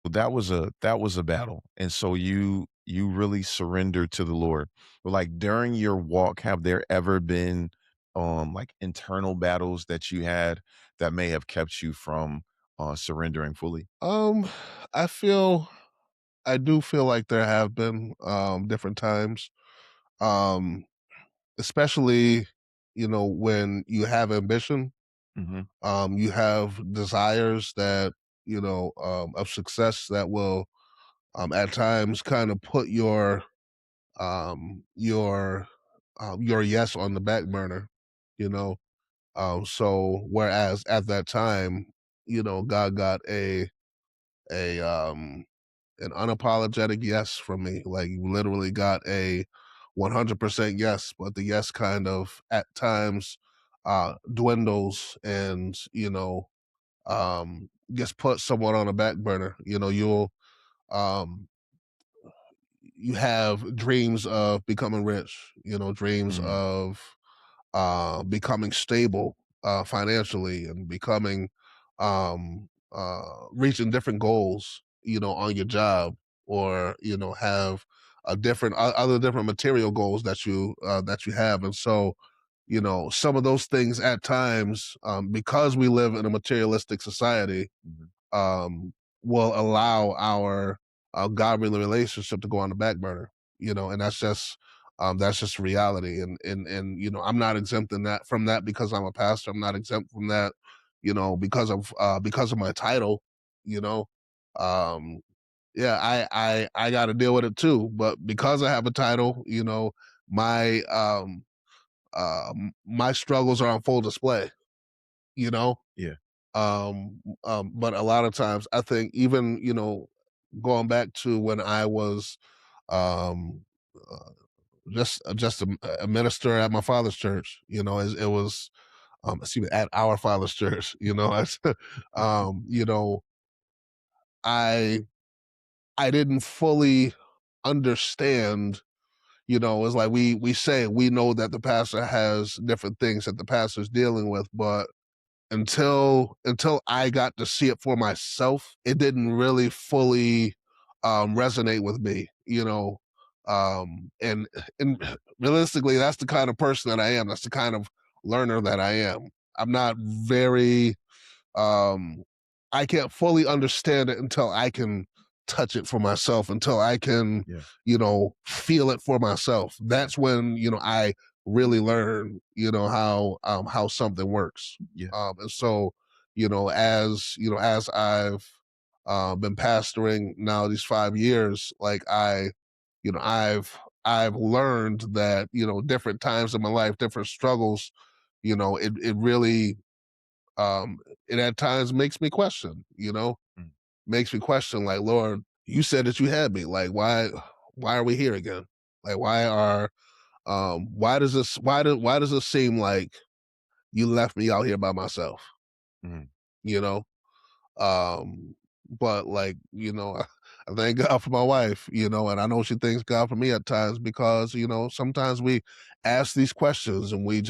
that was a battle, and so you really surrendered to the Lord. But, like, during your walk, have there ever been, like, internal battles that you had that may have kept you from, surrendering fully? Um, I feel I do feel like there have been different times, um, especially when you have ambition, Mhm, you have desires that of success that will at times kind of put um, your your yes on the back burner, you know. So whereas at that time, God got a an unapologetic yes from me. Like you literally got a 100% yes, but the yes kind of at times dwindles and just put someone on a back burner. Um you have dreams of becoming rich, dreams mhm, of becoming stable financially and becoming reaching different goals, on your job, or have a different other different material goals that you have, and so some of those things at times, because we live in a materialistic society, mhm, um, will allow our godly relationship to go on the back burner, and that's just reality. And I'm not exempt in that from that because I'm a pastor. I'm not exempt from that, because of my title, you know. Um, yeah, I got to deal with it too. But because I have a title, my my struggles are on full display. You know, yeah, but a lot of times I think even, going back to when I was um, uh, just a minister at my father's church, it was excuse me, at our father's church, as, you know, I I didn't fully understand. It's like we say we know that the pastor has different things that the pastor's dealing with, but until I got to see it for myself, it didn't really fully resonate with me, and realistically, that's the kind of person that I am. That's the kind of learner that I am. I'm not very um, I can't fully understand it until I can touch it for myself, until I can, yeah, feel it for myself. yeah, That's when, I really learn, how something works. yeah, And so, as I've been pastoring now these 5 years, like I've learned that, different times in my life, different struggles, it really um, it at times makes me question, mm, makes me question, like, Lord, you said that you had me. Like, why are we here again? Like, why does this seem like you left me out here by myself? mhm, You know? But like, I thank God for my wife, and I know she thanks God for me at times because, sometimes we ask these questions and we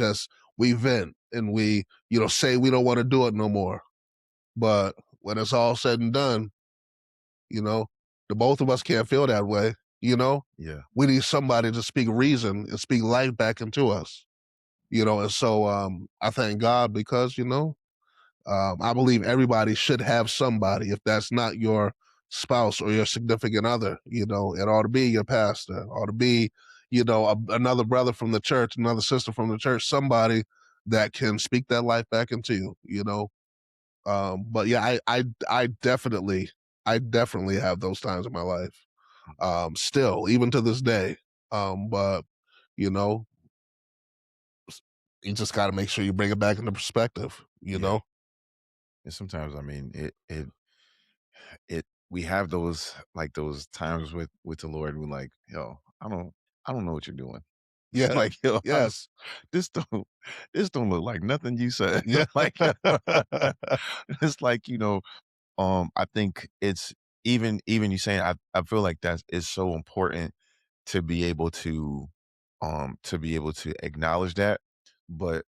vent and we, say we don't want to do it no more. But when it's all said and done, you know, the both of us can't feel that way, you know? yeah, We need somebody to speak reason and speak life back into us, and so I thank God because, I believe everybody should have somebody. If that's not your spouse or your significant other, it ought to be your pastor, it ought to be, another brother from the church, another sister from the church, somebody that can speak that life back into you. But yeah, I definitely have those times in my life. mm, Still, even to this day. But you know, you just got to make sure you bring it back into perspective. yeah. And sometimes, I mean, it we have those, like, those times with the Lord, we're like, "Yo, I don't know what you're doing." Yeah. Like, "Yo, Yes. this don't this don't look like nothing you said." Yeah. Like, it's like, I think it's even you saying, I feel like that is so important to be able to acknowledge that, but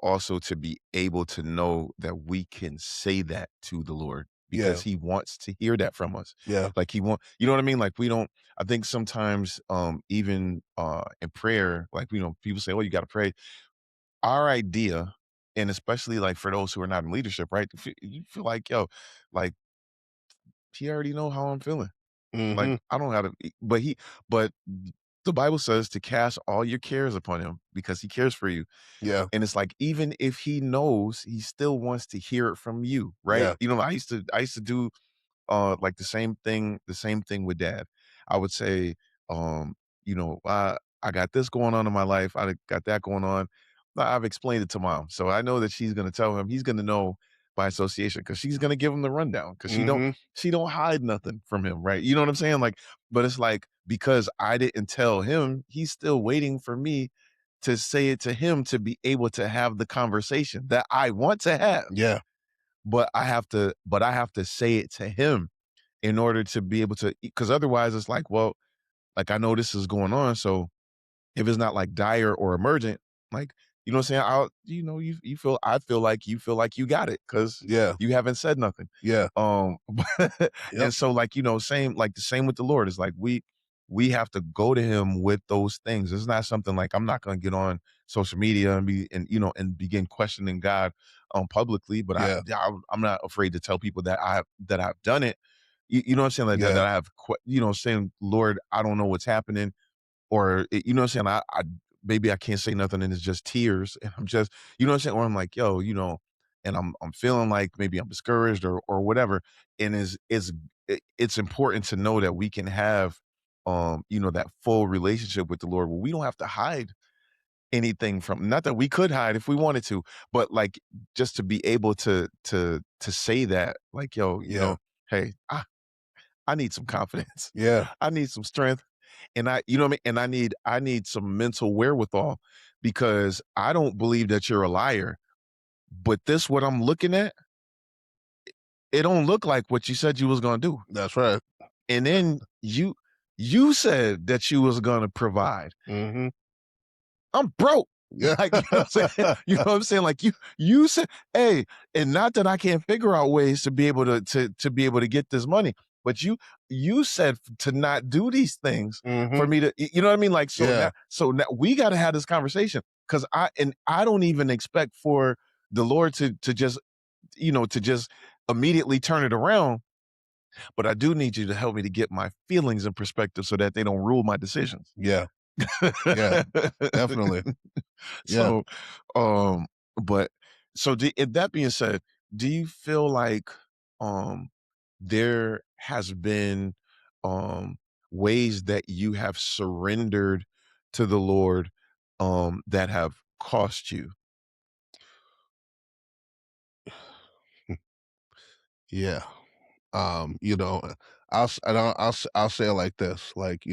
also to be able to know that we can say that to the Lord. Yeah. because he wants to hear that from us. Yeah. Like he want, you know what I mean? Like we don't, I think sometimes even in prayer, like people say, "Oh, you gotta pray." Our idea, and especially like for those who are not in leadership, right? You feel like, yo, like he already know how I'm feeling. Like Mhm. I don't have to but the Bible says to cast all your cares upon him because he cares for you. Yeah. And it's like, even if he knows, he still wants to hear it from you, right? Yeah. I used to do like the same thing with dad. I would say, um, I got this going on in my life, I got that going on. I've explained it to mom. So I know that she's gonna tell him, he's gonna know by association because she's gonna give him the rundown because Mhm. she don't hide nothing from him, right? You know what I'm saying? Like, but it's like because I didn't tell him, he's still waiting for me to say it to him to be able to have the conversation that I want to have. Yeah. But I have to say it to him in order to be able to, because otherwise it's like, well, like I know this is going on. So if it's not like dire or emergent, like, you know what I'm saying? I feel like you got it because Yeah. you haven't said nothing. Yeah. Um, Yep. and so like, the same with the Lord. It's like we have to go to him with those things. It's not something like I'm not gonna get on social media and begin questioning God publicly, but Yeah. I'm not afraid to tell people that I've done it. You know what I'm saying? Like that Yeah. I have saying, Lord, I don't know what's happening, or you know what I'm saying, I maybe I can't say nothing and it's just tears and I'm just, you know what I'm saying, or I'm like, yo, and I'm feeling like maybe I'm discouraged or whatever. And it's important to know that we can have that full relationship with the Lord where we don't have to hide anything from, not that we could hide if we wanted to, but like just to be able to say that, like, yo, Yeah. hey, I need some confidence. Yeah. I need some strength. And you know what I mean? And I need some mental wherewithal because I don't believe that you're a liar. But this, what I'm looking at, it don't look like what you said you was gonna do. That's right. And then you said that you was gonna provide. Mhm. I'm broke. Yeah. Like, you know what I'm saying? You know what I'm saying? Like you said, hey, and not that I can't figure out ways to be able to be able to get this money, but you said to not do these things for Mhm. me to, you know what I mean? Like, Yeah. so now we got to have this conversation because I don't even expect for the Lord to just, to just immediately turn it around, but I do need you to help me to get my feelings in perspective so that they don't rule my decisions. Yeah. Yeah. Definitely. Yeah. So, um, but if that being said, do you feel like um there has been um ways that you have surrendered to the Lord that have cost you? Yeah. You know, I'll say it like this, like,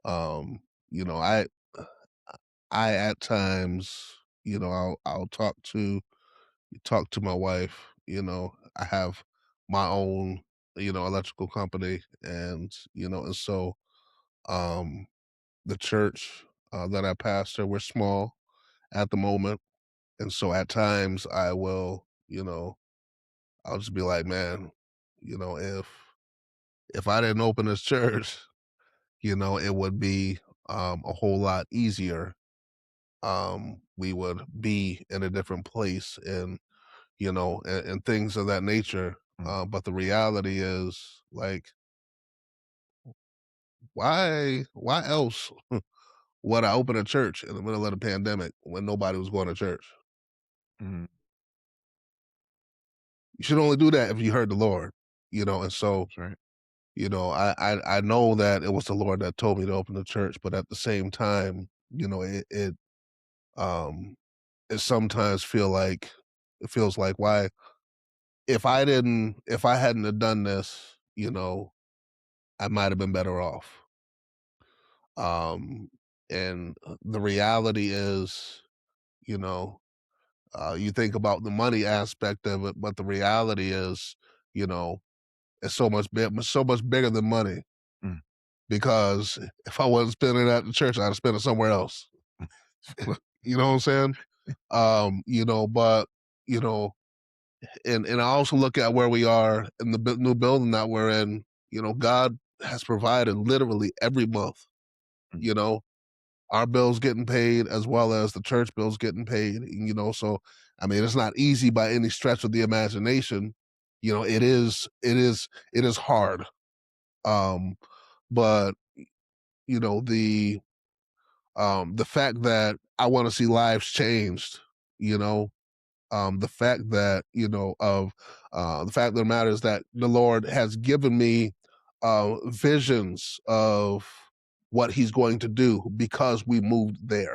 um, you know, I at times, I'll talk to my wife, I have my own, electrical company, and so um the church that I pastor, we're small at the moment. And so at times I'll just be like, man, if I didn't open this church, it would be a whole lot easier. We would be in a different place and things of that nature. Mm, But the reality is, like, why else would I open a church in the middle of the pandemic when nobody was going to church? mm, You should only do that if you heard the Lord, and so, that's right. I know that it was the Lord that told me to open the church, but at the same time, um it sometimes it feels like, why, if I hadn't have done this, I might have been better off. Um and the reality is, you know, you think about the money aspect of it, but the reality is, you know, it's so much bigger than money, Mm, because if I wasn't spending it at the church, I'd have spent it somewhere else. You know what I'm saying? But, you know, And I also look at where we are in the new building that we're in. You know, God has provided literally every month. Mm, You know, our bills getting paid as well as the church bills getting paid. You know, so I mean, it's not easy by any stretch of the imagination. You know, it is hard. Um, but you know, the fact that I want to see lives changed. You know, the fact that the fact of the matter is that the Lord has given me visions of what He's going to do because we moved there.